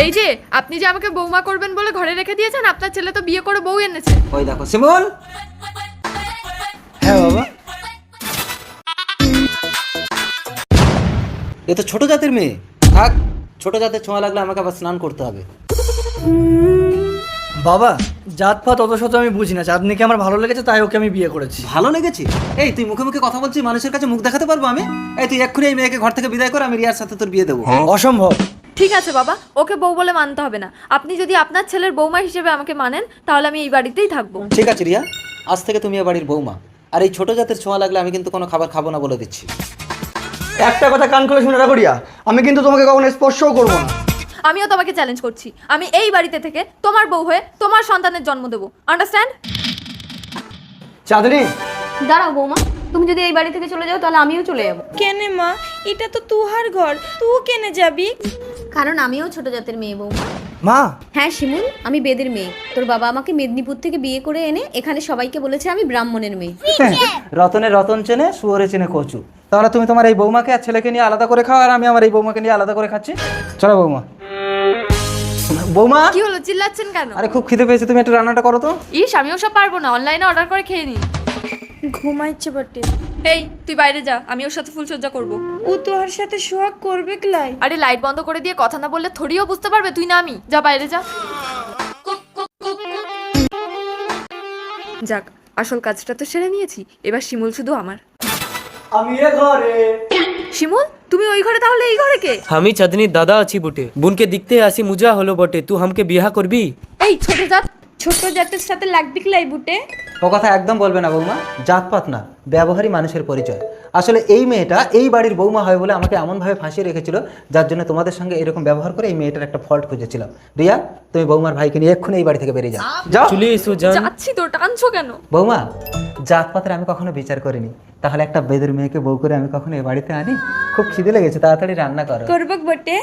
এই যে আপনি যে আমাকে বৌমা করবেন বলে ঘরে রেখে দিয়েছেন, আপনার ছেলে তো বিয়ে করে বউ এনেছে। ওই দেখো শিমুল। হ্যাঁ বাবা। এ তো ছোট জাতের মেয়ে। থাক, ছোট জাতের ছোঁয়া লাগলে আমাকে আবার স্নান করতে হবে। বাবা জাত পাত অত শত আমি বুঝি না, চাঁদনিকে আমার ভালো লেগেছে তাই ওকে আমি বিয়ে করেছি। ভালো লেগেছে? এই তুই মুখে মুখে কথা বলছিস, মানুষের কাছে মুখ দেখাতে পারবো আমি? এই তুই এক্ষুনি এই মেয়েকে ঘর থেকে বিদায় কর, আমি রিয়ার সাথে তোর বিয়ে দেবো। অসম্ভব। ঠিক আছে বাবা, ওকে বউ বলে মানতে হবে না। আপনি যদি আপনার ছেলের বৌমা হিসেবে আমাকে মানেন তাহলে আমি এই বাড়িতেই থাকবো। ঠিক আছে রিয়া, আজ থেকে তুমি এ বাড়ির বৌমা। আর এই ছোট জাতের ছোঁয়া লাগলে আমি কিন্তু কোনো খাবার খাবো না বলে দিচ্ছি। একটা কথা কান খুলে শুনে রাখো রিয়া, আমি কিন্তু তোমাকে কখনো স্পর্শও করবো না। আমিও তোমাকে চ্যালেঞ্জ করছি, আমি এই বাড়িতে থেকে তোমার বউ হয়ে তোমার সন্তানের জন্ম দেবো। আন্ডারস্ট্যান্ড? চাঁদনি, দাঁড়াও বৌমা, তুমি যদি এই বাড়ি থেকে চলে যাও তাহলে আমিও চলে যাবো। কেনে মা, এটা তো তুহার ঘর, তুই কেনে যাবি? কারণ আমিও ছোট জাতের মেয়ে বৌমা। মা। হ্যাঁ শিমুল, আমি বেদের মেয়ে। তোর বাবা আমাকে মেদিনীপুর থেকে বিয়ে করে এনে এখানে সবাইকে বলেছে আমি ব্রাহ্মণের মেয়ে। রতনে রতন চেনে, শুয়োরে চেনে কচু। তাহলে তুমি তোমার এই বৌমাকে আর ছেলেকে নিয়ে আলাদা করে খাও, আর আমি আমার এই বৌমাকে নিয়ে আলাদা করে খাচ্ছি। চলো বৌমা। বৌমা, কি হলো, চিল্লাচ্ছেন কেন? আরে খুব খিদে পেয়েছে, তুমি একটু রান্নাটা করো তো। ইস, আমিও সব পারবো না, অনলাইনে অর্ডার করে খেয়ে নিই। ঘুমাইছে বটে। এই তুই বাইরে যা, আমি ওর সাথে ফুলসজ্জা করব। ও তোহার সাথে সোহাগ করবে ক্লাই? আরে লাইট বন্ধ করে দিয়ে কথা না বললে থরিও বুঝতে পারবে তুই না আমি। যা বাইরে যা। যাক, আসল কাজটা তো সেরে নিয়েছি, এবার শিমুল শুধু আমার। আমি এ ঘরে। শিমুল, তুমি ওই ঘরে, তাহলে এই ঘরে কে? আমি চাঁদনির দাদা আছি বটে, বোনকে দেখতে আসি মুজা হলো বটে, তুই আমাকে বিয়া করবি? এই ছোট জাত, ছোট জাতের সাথে লাগবি ক্লাই বুটে? ও কথা একদম বলবে না বৌমা, জাতপাত না, ব্যবহারই মানুষের পরিচয়। আসলে এই মেয়েটা এই বাড়ির বৌমা হয় বলে আমাকে এমনভাবে ফাঁসিয়ে রেখেছিল, যার জন্য তোমাদের সঙ্গে এরকম ব্যবহার করে এই মেয়েটার একটা ফল্ট খুঁজেছিলাম। রিয়া, তুমি বৌমার ভাইকে নিয়ে এক্ষুনি এই বাড়ি থেকে বেরিয়ে যাও। যাও। চলে এসো জান। যাচ্ছি তো, টানছো কেন? বৌমা, জাতপাতের আমি কখনো বিচার করিনি, তাহলে একটা বেদের মেয়েকে বউ করে আমি কখনো এই বাড়িতে আনি? খুব খিদে লেগেছে, তাড়াতাড়ি রান্না করো। করবক বটে?